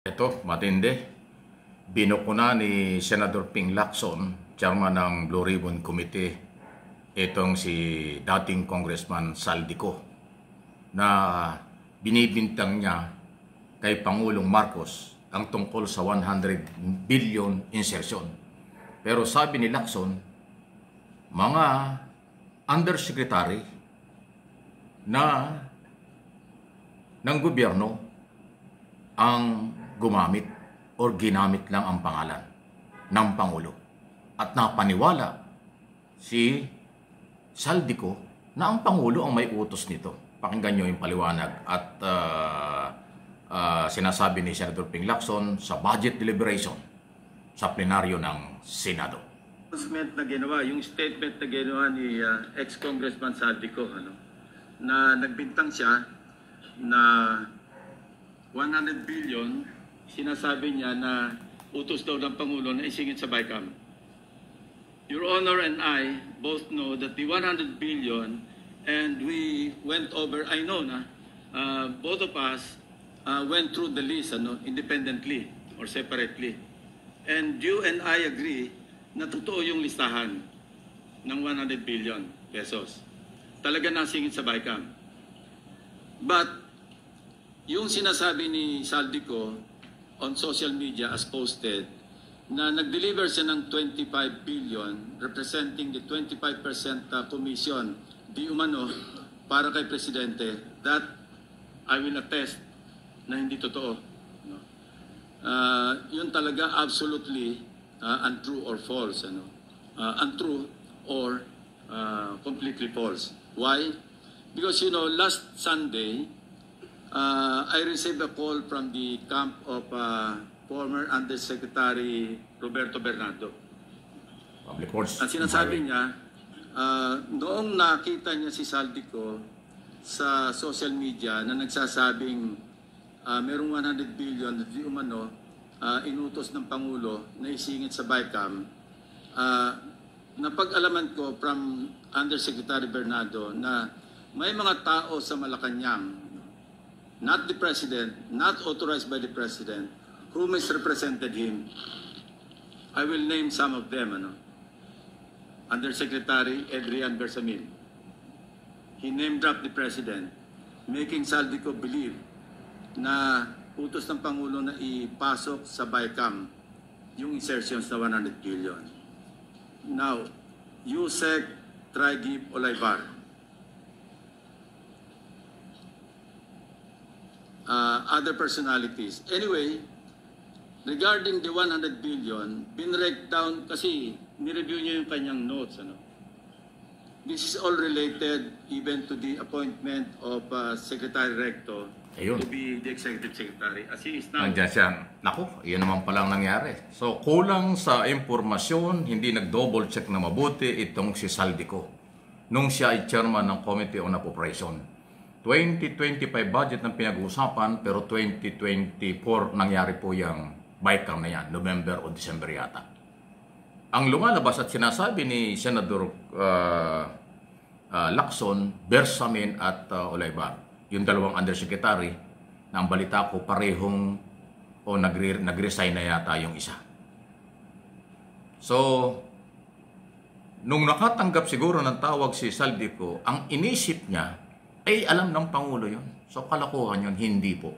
Ito, matindi. Binukuna ni Senador Ping Lacson, chairman ng Blue Ribbon Committee, itong si dating Congressman Saldico, na binibintang niya kay Pangulong Marcos ang tungkol sa 100 billion insertion. Pero sabi ni Lacson, mga undersecretary na ng gobyerno ang gumamit o ginamit lang ang pangalan ng Pangulo. At napaniwala si Saldico na ang Pangulo ang may utos nito. Pakinggan nyo yung paliwanag at sinasabi ni Senator Ping Lacson sa budget deliberation sa plenaryo ng Senado. Yung statement na ginawa ni ex-congressman Saldico, na nagbintang siya na 100 billion, sinasabi niya na utos daw ng Pangulo na isingit sa BICAM. Your Honor and I both know that the 100 billion, and we went over, I know na, both of us went through the list independently or separately. And you and I agree na totoo yung listahan ng 100 billion pesos. Talaga nasingit sa BICAM. But yung sinasabi ni Saldico on social media as posted na nag-deliver siya ng 25 billion representing the 25% commission di umano para kay Presidente, that I will attest na hindi totoo. Yun talaga absolutely untrue or false. Untrue or completely false. Why? Because last Sunday, I received a call from the camp of former Undersecretary Roberto Bernardo. Public Works. At sinasabi niya, noong nakita niya si Saldico sa social media na nagsasabing merong 100 billion na di umano inutos ng Pangulo na isingit sa BICAM, napag-alaman ko from Undersecretary Bernardo na may mga tao sa Malacanang, not the President, not authorized by the President, who misrepresented him. I will name some of them. Undersecretary Adrian Bersamin. He name-dropped the President, making Saldico believe na utos ng Pangulo na ipasok sa BICAM yung insertions na 100 billion. Now, Yusek Traigib Olaybar, other personalities. Anyway, regarding the 100 billion, binrake down kasi nireview niyo yung kanyang notes. This is all related even to the appointment of Secretary Recto to be the Executive Secretary. As he is now. Nandiyan siya. Naku, yun naman palang nangyari. So, kulang sa impormasyon, hindi nag-double check na mabuti itong si Saldico nung siya ay chairman ng Committee on Appropriation. 2025 budget ng pinag-uusapan, pero 2024 nangyari po yung BICAM na yan, November o December yata. Ang lumalabas at sinasabi ni Senador Lacson, Bersamin at Olaybar, yung dalawang undersecretary, na ang balita ko parehong o nag-resign na yata yung isa. So, nung nakatanggap siguro ng tawag si Saldico, ang inisip niya, ay alam ng Pangulo yun. So kalokohan yun, hindi po.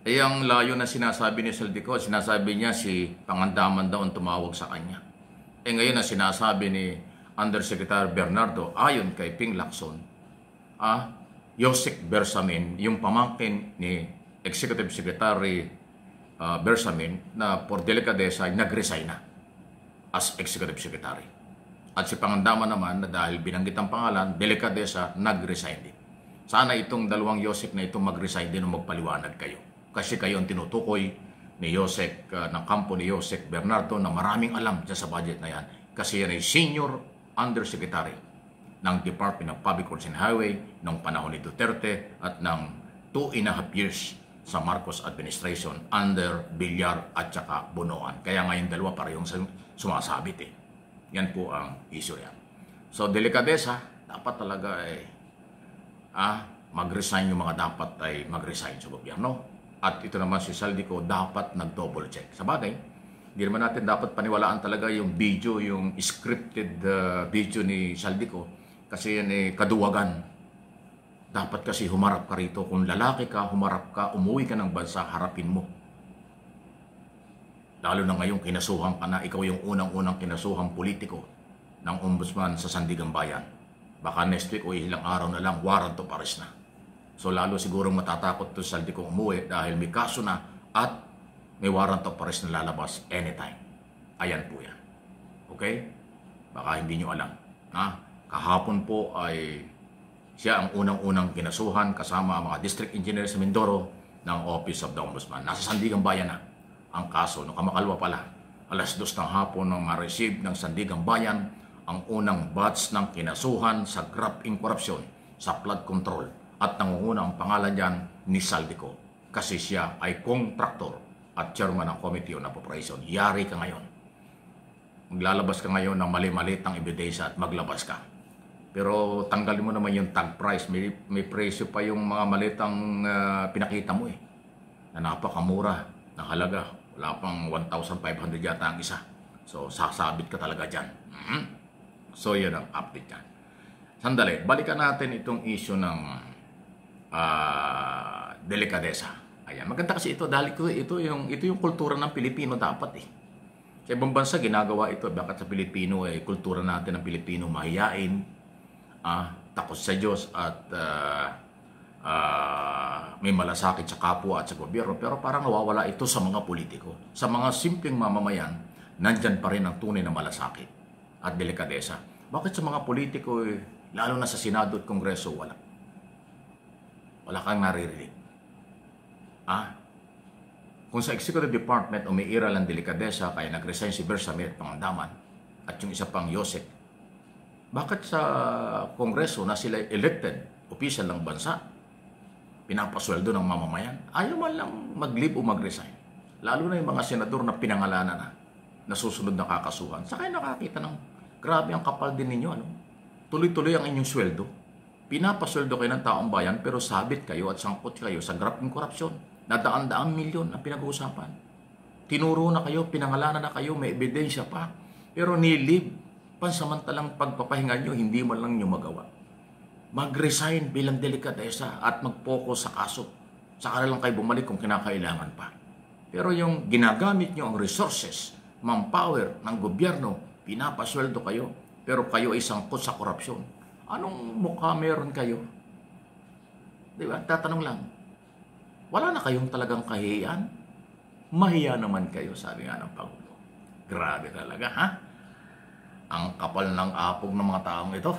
Eh ang layo na sinasabi ni Saldico, sinasabi niya si Pangandaman daw ang tumawag sa kanya. Eh ngayon na sinasabi ni Undersecretary Bernardo, ayon kay Ping Lacson, Yusek Bersamin, yung pamangkin ni Executive Secretary Bersamin, na por delikadesa nag-resign na as Executive Secretary. At si Pangandaman naman, na dahil binanggit ang pangalan, delikadesa, nag-resign din. Sana itong dalawang Yusek na itong mag-resign din o magpaliwanag kayo. Kasi kayo ang tinutukoy ni Yusek, ng kampo ni Yusek Bernardo, na maraming alam dyan sa budget na yan. Kasi yan ay Senior Undersecretary ng Department of Public Works and Highway ng panahon ni Duterte at ng 2.5 years sa Marcos administration under Villar at saka Bonoan. Kaya ngayon dalawa parehong sumasabit eh. Yan po ang issue yan. So, delikadesa, dapat talaga mag-resign yung mga dapat ay mag-resign sa gobyerno. At ito naman si Saldico dapat nag-double check. Sa bagay, hindi naman natin dapat paniwalaan talaga yung video, yung scripted video ni Saldico. Kasi yan kaduwagan. Dapat kasi humarap ka rito. Kung lalaki ka, humarap ka, umuwi ka ng bansa, harapin mo. Lalo na ngayong kinasuhan ka na, ikaw yung unang-unang kinasuhang politiko ng ombudsman sa Sandigan Bayan. Baka next week o ilang araw na lang, warrant of arrest na. So lalo siguro matatakot to sa Saldico umuwi dahil may kaso na at may warrant of arrest na lalabas anytime. Ayan po yan. Okay? Baka hindi nyo alam. Kahapon po ay siya ang unang-unang kinasuhan kasama ang mga district engineer sa Mindoro ng Office of the Ombudsman. Nasa Sandigan Bayan na ang kaso. No, kamakalwa pala, alas 2 ng hapon nang ma-receive ng Sandigan Bayan ang unang batch ng kinasuhan sa graft in corruption sa flood control. At nangunguna ang pangalan dyan ni Saldico kasi siya ay contractor at chairman ng Committee on Appropriation. Yari ka ngayon. Maglalabas ka ngayon ng mali-malit ng ebidensya at maglabas ka. Pero tanggalin mo naman yung tag price. May presyo pa yung mga malitang pinakita mo na napakamura ng halaga. Wala pang 1,500 yata ang isa. So sasabit ka talaga dyan. So yun ang update dyan. Sandali, balikan natin itong issue ng delikadesa. Ayan, maganda kasi ito dahil ito yung kultura ng Pilipino dapat Sa ibang bansa ginagawa ito. Bakit sa Pilipino kultura natin ng Pilipino mahiyain, takot sa Diyos at may malasakit sa kapwa at sa gobyerno. Pero parang nawawala ito sa mga politiko. Sa mga simpleng mamamayan, nandyan pa rin ang tunay na malasakit at delikadesa. Bakit sa mga politiko, lalo na sa Senado at Kongreso, wala? Wala kang naririnig. Kung sa Executive Department umiiral ang delikadesa kaya nag-resign si Bersamin at Pangandaman at yung isa pang Yosek, bakit sa Kongreso na sila elected official ng bansa, pinapasweldo ng mamamayan, ayaw man lang mag-leave o mag-resign? Lalo na yung mga senador na pinangalanan na susunod na kakasuhan. Sa kayo nakakita ng grabe ang kapal din ninyo. Tuloy-tuloy ang inyong sweldo. Pinapasweldo kayo ng taong bayan pero sabit kayo at sangkot kayo sa graft in corruption na daan-daang milyon ang pinag-uusapan. Tinuro na kayo, pinangalanan na kayo, may ebidensya pa. Pero nilib, pansamantalang pagpapahinga nyo, hindi man lang nyo magawa. Mag-resign bilang delikadesa at mag-focus sa kaso. Saka na lang kayo bumalik kung kinakailangan pa. Pero yung ginagamit nyo ang resources, manpower ng gobyerno, pinapasweldo kayo, pero kayo ay sangkot sa korupsyon. Anong mukha meron kayo? Di ba? Tatanong lang. Wala na kayong talagang kahihiyan? Mahiya naman kayo, sabi nga ng Pangulo. Grabe talaga, Ang kapal ng apog ng mga taong ito.